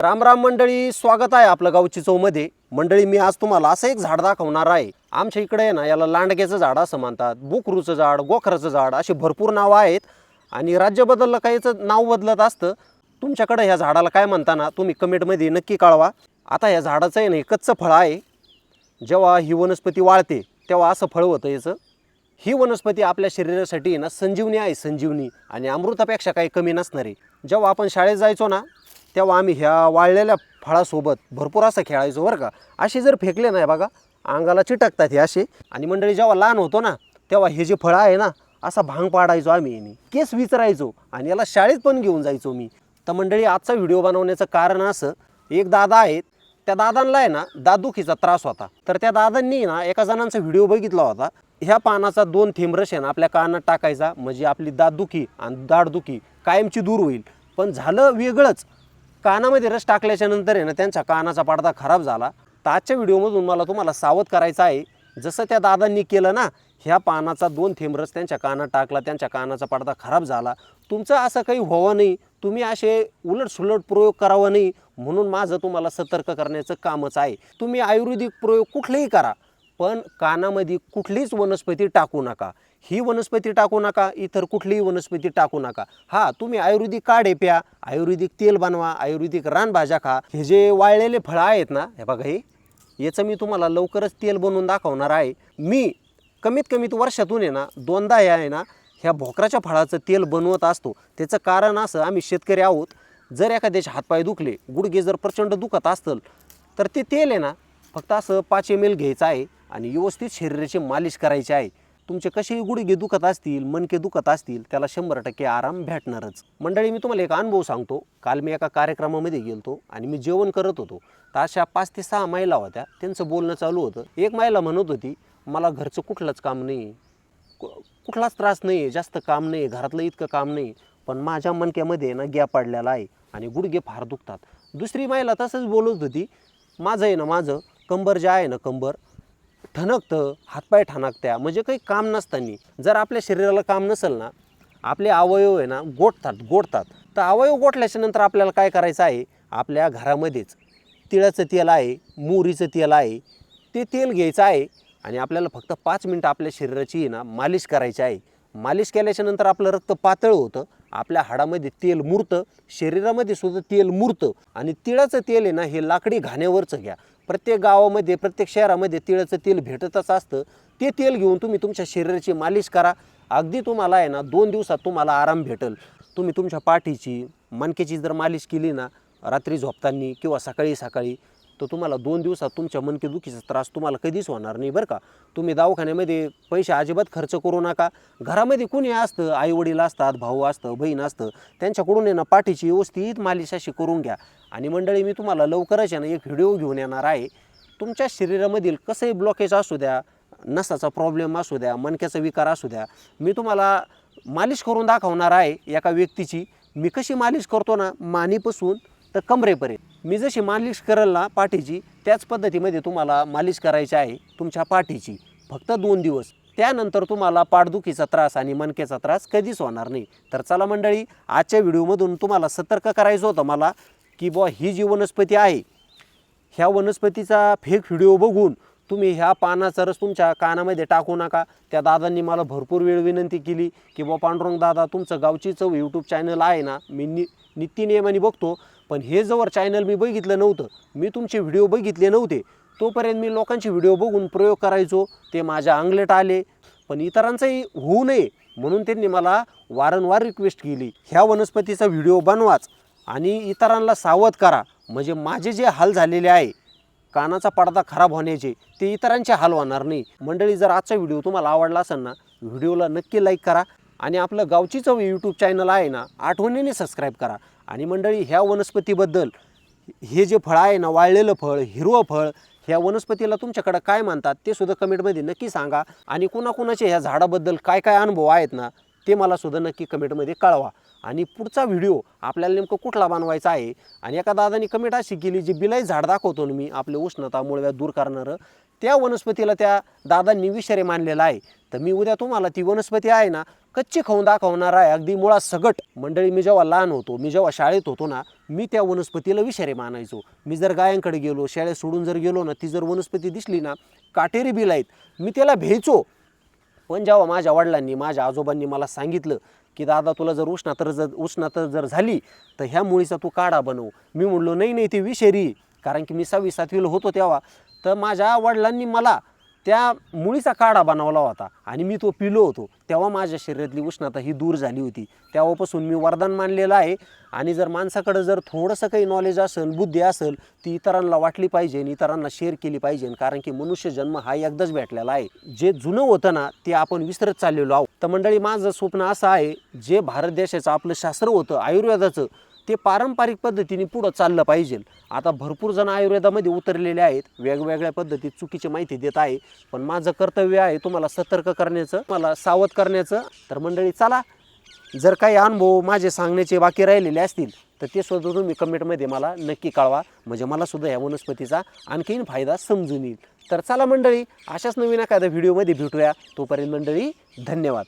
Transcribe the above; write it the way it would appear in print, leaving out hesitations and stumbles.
राम राम मंडळी, स्वागत आहे आपलं गावची चौमध्ये. मंडळी, मी आज तुम्हाला असं एक झाड दाखवणार आहे. आमच्या इकडे आहे ना, याला लांडग्याचं झाड असं म्हणतात, बुकरूचं झाड, गोखराचं झाड, अशी भरपूर नावं आहेत. आणि राज्य बदललं का याचं नाव बदलत असतं. तुमच्याकडे ह्या झाडाला काय म्हणताना तुम्ही कमेंटमध्ये नक्की कळवा. आता ह्या झाडाचं आहे ना, हे कच्चं फळ आहे. जेव्हा ही वनस्पती वाळते तेव्हा असं फळ होतं याचं. ही वनस्पती आपल्या शरीरासाठी ना संजीवनी आहे, संजीवनी, आणि अमृतापेक्षा काही कमी नसणार आहे. जेव्हा आपण शाळेत जायचो ना, तेव्हा आम्ही ह्या वाळलेल्या फळासोबत भरपूर असं खेळायचो बरं का. असे जर फेकले नाही बघा, अंगाला चिटकतात हे असे. आणि मंडळी, जेव्हा लहान होतो ना, तेव्हा हे जे फळं आहे ना, असा भांग पाडायचो आम्ही याने, केस विचरायचो आणि याला शाळेत पण घेऊन जायचो मी. तर मंडळी, आजचा व्हिडिओ बनवण्याचं कारण असं, एक दादा आहेत, त्या दादांना आहे ना दातदुखीचा त्रास होता. तर त्या दादांनी ना एका जणांचा व्हिडिओ बघितला होता. ह्या पानाचा 2 थेंब रस आहे ना आपल्या कानात टाकायचा, म्हणजे आपली दातदुखी आणि दाढदुखी कायमची दूर होईल. पण झालं वेगळंच. कानामध्ये रस टाकल्याच्या नंतर आहे ना त्यांच्या कानाचा पडदा खराब झाला. तर आजच्या व्हिडिओमधून मला तुम्हाला सावध करायचं आहे. जसं त्या दादांनी केलं ना, ह्या पानाचा 2 थेंब रस त्यांच्या कानात टाकला, त्यांच्या कानाचा पडदा खराब झाला. तुमचं असं काही व्हावं नाही, तुम्ही असे उलटसुलट प्रयोग करावा नाही, म्हणून माझं तुम्हाला सतर्क करण्याचं कामच आहे. तुम्ही आयुर्वेदिक प्रयोग कुठलेही करा, पण कानामध्ये कुठलीच वनस्पती टाकू नका. ही वनस्पती टाकू नका, इतर कुठलीही वनस्पती टाकू नका. हां, तुम्ही आयुर्वेदिक काढे प्या, आयुर्वेदिक तेल बनवा, आयुर्वेदिक रानभाज्या खा. हे जे वाळलेले फळं आहेत ना, हे बघा, हे याचं मी तुम्हाला लवकरच तेल बनवून दाखवणार आहे. मी कमीत कमीत वर्षातून आहे ना 2दा हे आहे ना ह्या भोकराच्या फळाचं तेल बनवत असतो. त्याचं कारण असं, आम्ही शेतकरी आहोत. जर एखाद्याचे हातपाय दुखले, गुडघे जर प्रचंड दुखत असतील, तर ते तेल आहे ना फक्त असं 5 ml घ्यायचं आहे आणि व्यवस्थित शरीराची मालिश करायची आहे. तुमचे कसेही गुडघे दुखत असतील, मणके दुखत असतील, त्याला 100% आराम भेटणारच. मंडळी, मी तुम्हाला एक अनुभव सांगतो. काल मी एका कार्यक्रमामध्ये गेलतो आणि मी जेवण करत होतो. तर अशा 5 ते 6 महिला होत्या. त्यांचं बोलणं चालू होतं. एक महिला म्हणत होती, मला घरचं कुठलंच काम नाही, कुठलाच त्रास नाही आहे, जास्त काम नाही, घरातलं इतकं काम नाही, पण माझ्या मणक्यामध्ये ना गॅप पडलेला आहे आणि गुडघे फार दुखतात. दुसरी महिला तसंच बोलत होती, माझं आहे ना, माझं कंबर जे आहे ना, कंबर ठणकतं, हातपाय ठणकत्या, म्हणजे काही काम नसताना. जर आपल्या शरीराला काम नसेल ना, आपले अवयव आहे ना गोठतात. तर अवयव गोठल्याच्या नंतर आपल्याला काय करायचं आहे, आपल्या घरामध्येच तिळाचं तेल आहे, मोहरीचं तेल आहे, ते तेल घ्यायचं आहे आणि आपल्याला फक्त 5 मिनटं आपल्या शरीराची ना मालिश करायची आहे. मालिश केल्याच्या नंतर आपलं रक्त पातळ होतं, आपल्या हाडामध्ये तेल मुरतं, शरीरामध्ये सुद्धा तेल मुरतं. आणि तिळाचं तेल आहे ना, हे लाकडी घाण्यावरचं घ्या. प्रत्येक गावामध्ये, प्रत्येक शहरामध्ये तिळाचं तेल भेटतच असतं. ते तेल घेऊन तुम्ही तुमच्या शरीराची मालिश करा. अगदी तुम्हाला आहे ना 2 दिवसात तुम्हाला आराम भेटेल. तुम्ही तुमच्या पाठीची, मणक्याची जर मालिश केली ना रात्री झोपताना किंवा सकाळी सकाळी, तर तुम्हाला 2 दिवसात तुमच्या मणकेदुखीचा त्रास तुम्हाला कधीच होणार नाही बरं का. तुम्ही दवाखान्यामध्ये पैसे अजिबात खर्च करू नका. घरामध्ये कुणी असतं, आईवडील असतात, भाऊ असतं, बहीण असतं, त्यांच्याकडून आहे ना पाठीची व्यवस्थित मालिश अशी करून घ्या. आणि मंडळी, मी तुम्हाला लवकरच आहे ना एक व्हिडिओ घेऊन येणार आहे. तुमच्या शरीरामधील कसंही ब्लॉकेज असू द्या, नसाचा प्रॉब्लेम असू द्या, मणक्याचा विकार असू द्या, मी तुम्हाला मालिश करून दाखवणार आहे एका व्यक्तीची. मी कशी मालिश करतो ना, मानेपासून तर कमरेपर्यंत. मी जशी मालिश करेल ना पाठीची, त्याच पद्धतीमध्ये तुम्हाला मालिश करायची आहे तुमच्या पाठीची, फक्त 2 दिवस. त्यानंतर तुम्हाला पाठदुखीचा त्रास आणि मणक्याचा त्रास कधीच होणार नाही. तर चला मंडळी, आजच्या व्हिडिओमधून तुम्हाला सतर्क करायचं होतं मला, की बुवा ही जी वनस्पती आहे, ह्या वनस्पतीचा फेक व्हिडिओ बघून तुम्ही ह्या पानाचा रस तुमच्या कानामध्ये टाकू नका. त्या दादांनी मला भरपूर वेळ विनंती केली की बुवा पांडुरंग दादा, तुमचं गावची चव यूट्यूब चॅनल आहे ना, मी नित्यनेमाने बघतो, पण हे जवळ चॅनल मी बघितलं नव्हतं, मी तुमचे व्हिडिओ बघितले नव्हते, तोपर्यंत मी लोकांचे व्हिडिओ बघून प्रयोग करायचो. ते माझ्या अंगलट आले. पण इतरांचंही होऊ नये म्हणून त्यांनी मला वारंवार रिक्वेस्ट केली, ह्या वनस्पतीचा व्हिडिओ बनवाच आणि इतरांना सावध करा. म्हणजे माझे जे हाल झालेले आहे कानाचा पडदा खराब होण्याचे, ते इतरांचे हाल होणार नाही. मंडळी, जर आजचा व्हिडिओ तुम्हाला आवडला असेल ना, व्हिडिओला नक्की लाईक करा आणि आपलं गावची चव यूट्यूब चॅनल आहे ना, आठवणीने सबस्क्राईब करा. आणि मंडळी, ह्या वनस्पतीबद्दल, हे जे फळ आहे ना, वाळलेलं फळ, हिरवं फळ, ह्या वनस्पतीला तुमच्याकडे काय म्हणतात ते सुद्धा कमेंटमध्ये नक्की सांगा. आणि कुणाकुणाचे ह्या झाडाबद्दल काय काय अनुभव आहेत ना, ते मला सुद्धा नक्की कमेंटमध्ये कळवा. आणि पुढचा व्हिडिओ आपल्याला नेमकं कुठला बनवायचा आहे. आणि एका दादानी कमेंट अशी केली, जी बिलाई झाड दाखवतो ना मी आपले उष्णता मुळव्या दूर करणारं, त्या वनस्पतीला त्या दादांनी विषारी मानलेला आहे. तर मी उद्या तुम्हाला ती वनस्पती आहे ना कच्ची खाऊन दाखवणार आहे, अगदी मुळासकट. मंडळी, मी जेव्हा लहान होतो, मी जेव्हा शाळेत होतो ना, मी त्या वनस्पतीला विषारी मानायचो. मी जर गायांकडे गेलो, शाळेत सोडून जर गेलो ना, ती जर वनस्पती दिसली ना, काटेरी बिल आहेत, मी त्याला भ्यायचो. पण जेव्हा माझ्या वडिलांनी, माझ्या आजोबांनी मला सांगितलं की दादा तुला जर उष्णता जर झाली तर ह्या मुळीचा तू काढा बनव, मी म्हणलो नाही नाही ती विषारी. कारण की मी 6वी 7वीला होतो तेव्हा. तर माझ्या वडिलांनी मला त्या मुळीचा काढा बनवला होता आणि मी तो पिलो होतो. तेव्हा माझ्या शरीरातली उष्णता ही दूर झाली होती. तेव्हापासून मी वरदान मानलेलं आहे. आणि जर माणसाकडे जर थोडंसं काही नॉलेज असेल, बुद्धी असेल, ती इतरांना वाटली पाहिजे आणि इतरांना शेअर केली पाहिजे. कारण की मनुष्य जन्म हा एकदाच भेटलेला आहे. जे जुनं होतं ना ते आपण विसरत चाललेलो आहोत. तर मंडळी, माझं स्वप्न असं आहे, जे भारत देशाचं आपलं शास्त्र होतं आयुर्वेदाचं, ते पारंपरिक पद्धतीने पुढं चाललं पाहिजे. आता भरपूर जण आयुर्वेदामध्ये उतरलेले आहेत, वेगवेगळ्या पद्धतीत चुकीची माहिती देत आहे. पण माझं कर्तव्य आहे तुम्हाला सतर्क करण्याचं, मला सावध करण्याचं. तर मंडळी चला, जर काही अनुभव माझे सांगण्याचे बाकी राहिलेले असतील तर ते सुद्धा तुम्ही कमेंटमध्ये मला नक्की कळवा. म्हणजे मला सुद्धा ह्या वनस्पतीचा आणखीन फायदा समजून येईल. तर चला मंडळी, अशाच नवीन एखाद्या व्हिडिओमध्ये भेटूया. तोपर्यंत मंडळी, धन्यवाद.